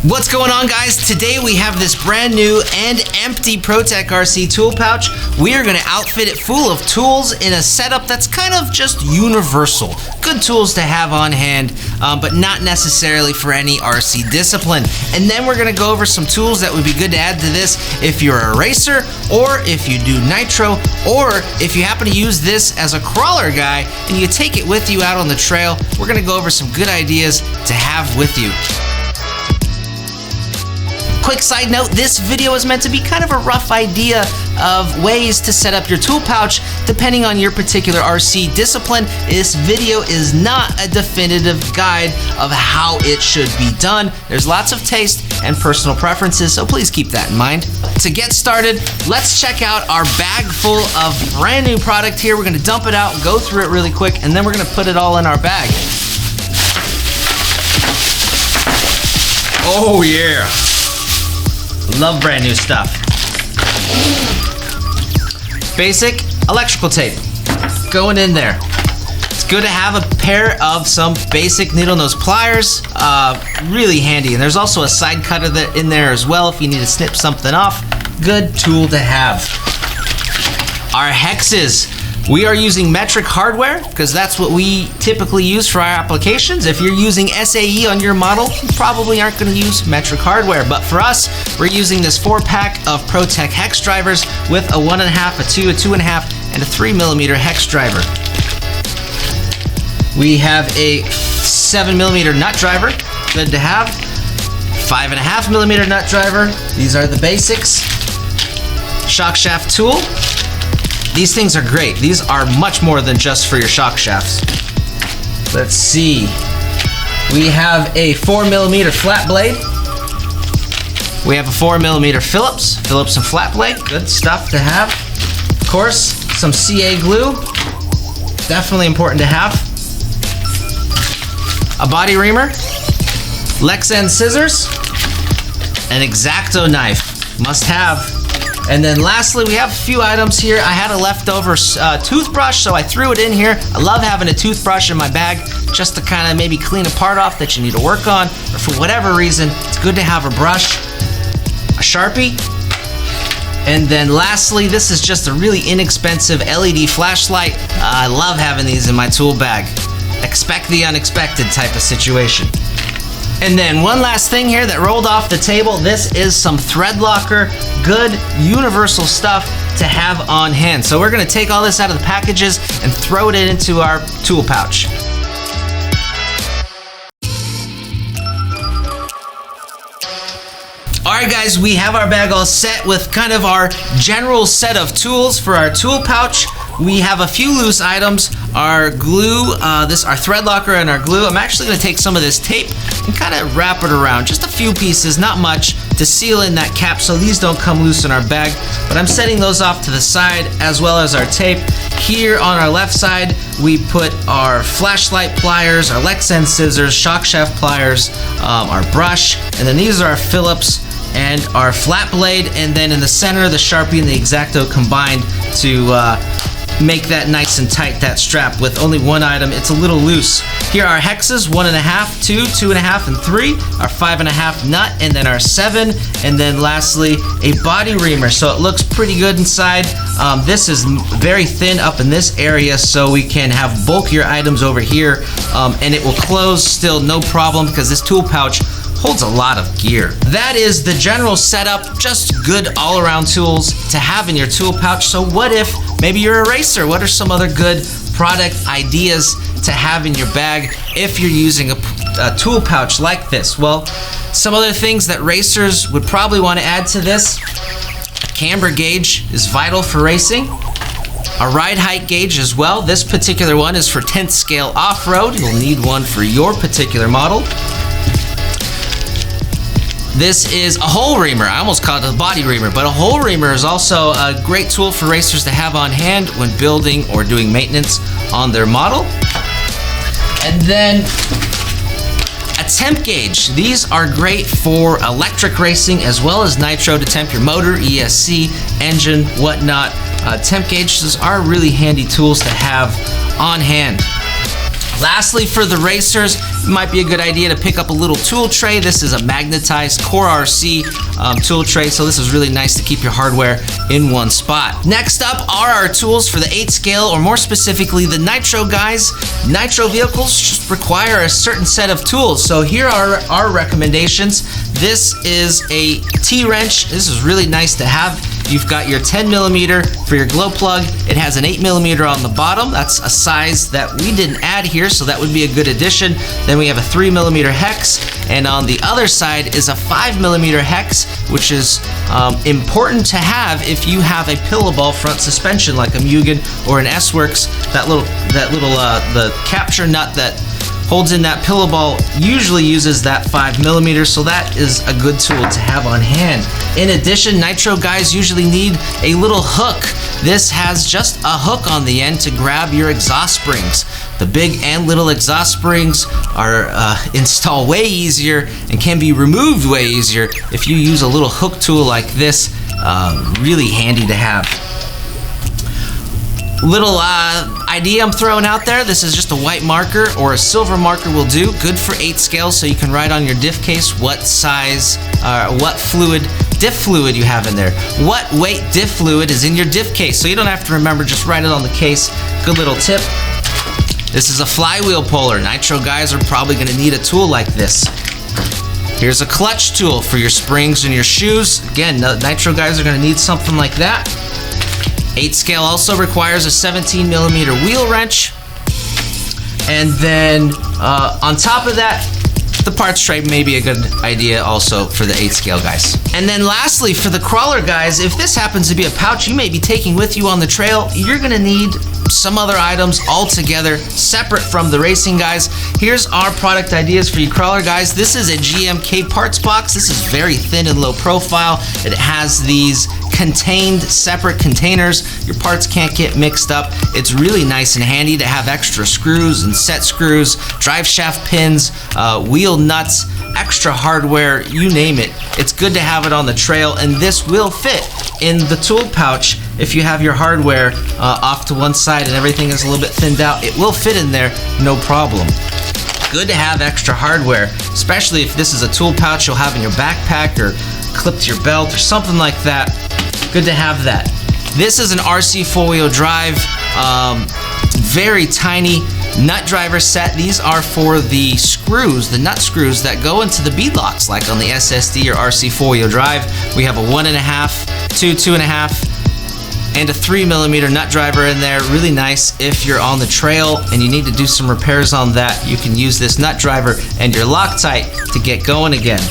What's going on, guys? Today we have this brand new and empty ProTech RC tool pouch. We are going to outfit it full of tools in a setup that's kind of just universal. Good tools to have on hand, but not necessarily for any RC discipline. And then we're going to go over some tools that would be good to add to this if you're a racer, or if you do Nitro, or if you happen to use this as a crawler guy and you take it with you out on the trail. We're going to go over some good ideas to have with you. Quick side note, this video is meant to be kind of a rough idea of ways to set up your tool pouch depending on your particular RC discipline. This video is not a definitive guide of how it should be done. There's lots of taste and personal preferences, so please keep that in mind. To get started, let's check out our bag full of brand new product here. We're gonna dump it out, go through it really quick, and then we're gonna put it all in our bag. Oh yeah. Love brand new stuff. Basic electrical tape going in there. It's good to have a pair of some basic needle nose pliers, really handy. And there's also a side cutter in there as well if you need to snip something off. Good tool to have. Our hexes. We are using metric hardware because that's what we typically use for our applications. If you're using SAE on your model, you probably aren't going to use metric hardware. But for us, we're using this 4-pack of ProTech Hex Drivers with a 1.5, a 2, a 2.5, and a 3mm hex driver. We have a 7mm nut driver, good to have. 5.5mm nut driver, these are the basics. Shock shaft tool. These things are great. These are much more than just for your shock shafts. Let's see. We have a 4mm flat blade. We have a 4mm Phillips and flat blade. Good stuff to have. Of course, some CA glue. Definitely important to have. A body reamer. Lexan scissors. An X-Acto knife. Must have. And then lastly, we have a few items here. I had a leftover toothbrush, so I threw it in here. I love having a toothbrush in my bag just to kind of maybe clean a part off that you need to work on, or for whatever reason, it's good to have a brush, a Sharpie, and then lastly, this is just a really inexpensive LED flashlight. I love having these in my tool bag. Expect the unexpected type of situation. And then one last thing here that rolled off the table. This is some thread locker, good universal stuff to have on hand. So we're gonna take all this out of the packages and throw it into our tool pouch. All right, guys, we have our bag all set with kind of our general set of tools for our tool pouch. We have a few loose items, our glue, our thread locker and our glue. I'm actually gonna take some of this tape and kind of wrap it around, just a few pieces, not much, to seal in that cap so these don't come loose in our bag. But I'm setting those off to the side as well as our tape. Here on our left side, we put our flashlight pliers, our Lexan scissors, shock shaft pliers, our brush, and then these are our Phillips and our flat blade, and then in the center, the Sharpie and the X-Acto combined to make that nice and tight, that strap. With only one item, it's a little loose. Here are our hexes, 1.5, 2, 2.5, and 3, our 5.5 nut, and then our 7, and then lastly, a body reamer. So it looks pretty good inside. This is very thin up in this area, so we can have bulkier items over here, and it will close still no problem because this tool pouch holds a lot of gear. That is the general setup, just good all-around tools to have in your tool pouch. So what if maybe you're a racer? What are some other good product ideas to have in your bag if you're using a tool pouch like this? Well, some other things that racers would probably want to add to this. A camber gauge is vital for racing. A ride height gauge as well. This particular one is for 10th scale off-road. You'll need one for your particular model. This is a hole reamer. I almost called it a body reamer, but a hole reamer is also a great tool for racers to have on hand when building or doing maintenance on their model. And then a temp gauge. These are great for electric racing as well as Nitro to temp your motor, ESC, engine, whatnot. Temp gauges are really handy tools to have on hand. Lastly, for the racers, it might be a good idea to pick up a little tool tray. This is a magnetized Core RC tool tray, so this is really nice to keep your hardware in one spot. Next up are our tools for the 8 scale, or more specifically the Nitro guys. Nitro vehicles just require a certain set of tools, so here are our recommendations. This is a T-wrench. This is really nice to have. You've got your 10mm for your glow plug. It has an 8mm on the bottom. That's a size that we didn't add here, so that would be a good addition. Then we have a 3mm hex, and on the other side is a 5mm hex, which is important to have if you have a pillow ball front suspension like a Mugen or an S-Works. The capture nut that holds in that pillow ball usually uses that 5mm, so that is a good tool to have on hand. In addition, Nitro guys usually need a little hook. This has just a hook on the end to grab your exhaust springs. The big and little exhaust springs are installed way easier and can be removed way easier if you use a little hook tool like this. Really handy to have. Little idea I'm throwing out there. This is just a white marker or a silver marker will do. Good for 8 scale, so you can write on your diff case what size, what diff fluid you have in there. What weight diff fluid is in your diff case, so you don't have to remember, just write it on the case. Good little tip. This is a Flywheel Polar. Nitro guys are probably going to need a tool like this. Here's a clutch tool for your springs and your shoes. Again, Nitro guys are going to need something like that. 8 scale also requires a 17mm wheel wrench. And then on top of that, the parts tray may be a good idea also for the 8 scale guys. And then lastly, for the crawler guys, if this happens to be a pouch you may be taking with you on the trail, you're gonna need some other items altogether separate from the racing guys. Here's our product ideas for you crawler guys. This is a GMK parts box. This is very thin and low profile. It has these contained separate containers. Your parts can't get mixed up. It's really nice and handy to have extra screws and set screws, drive shaft pins, wheel nuts, extra hardware, you name it. It's good to have it on the trail, and this will fit in the tool pouch. If you have your hardware off to one side and everything is a little bit thinned out, it will fit in there, no problem. Good to have extra hardware, especially if this is a tool pouch you'll have in your backpack or clipped to your belt or something like that. Good to have that. This is an RC 4-wheel drive, very tiny nut driver set. These are for the screws, the nut screws that go into the bead locks, like on the SSD or RC 4-wheel drive. We have a 1.5, 2, 2.5, and a 3mm nut driver in there. Really nice if you're on the trail and you need to do some repairs on that. You can use this nut driver and your Loctite to get going again.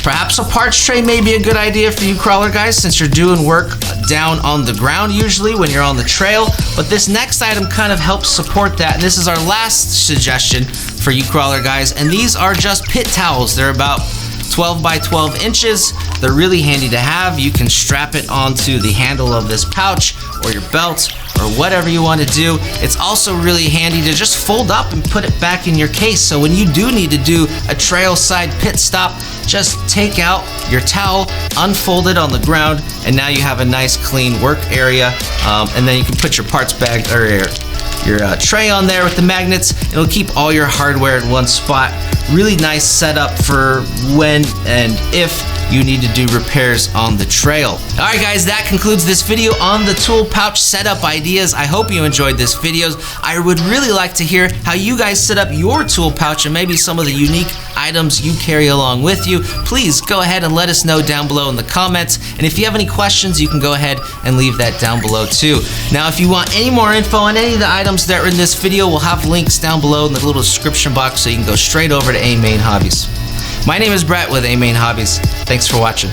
Perhaps a parts tray may be a good idea for you crawler guys, since you're doing work down on the ground usually when you're on the trail. But this next item kind of helps support that. And this is our last suggestion for you crawler guys. And these are just pit towels. They're about 12 by 12 inches. They're really handy to have. You can strap it onto the handle of this pouch or your belt or whatever you want to do. It's also really handy to just fold up and put it back in your case. So when you do need to do a trail side pit stop, just take out your towel, unfold it on the ground, and now you have a nice clean work area. And then you can put your parts bag or your tray on there with the magnets. It'll keep all your hardware in one spot. Really nice setup for when and if you need to do repairs on the trail. All right guys, that concludes this video on the tool pouch setup ideas. I hope you enjoyed this video. I would really like to hear how you guys set up your tool pouch and maybe some of the unique items you carry along with you. Please go ahead and let us know down below in the comments. And if you have any questions, you can go ahead and leave that down below too. Now, if you want any more info on any of the items that are in this video, we'll have links down below in the little description box, so you can go straight over to AMain Hobbies. My name is Brett with AMain Hobbies. Thanks for watching.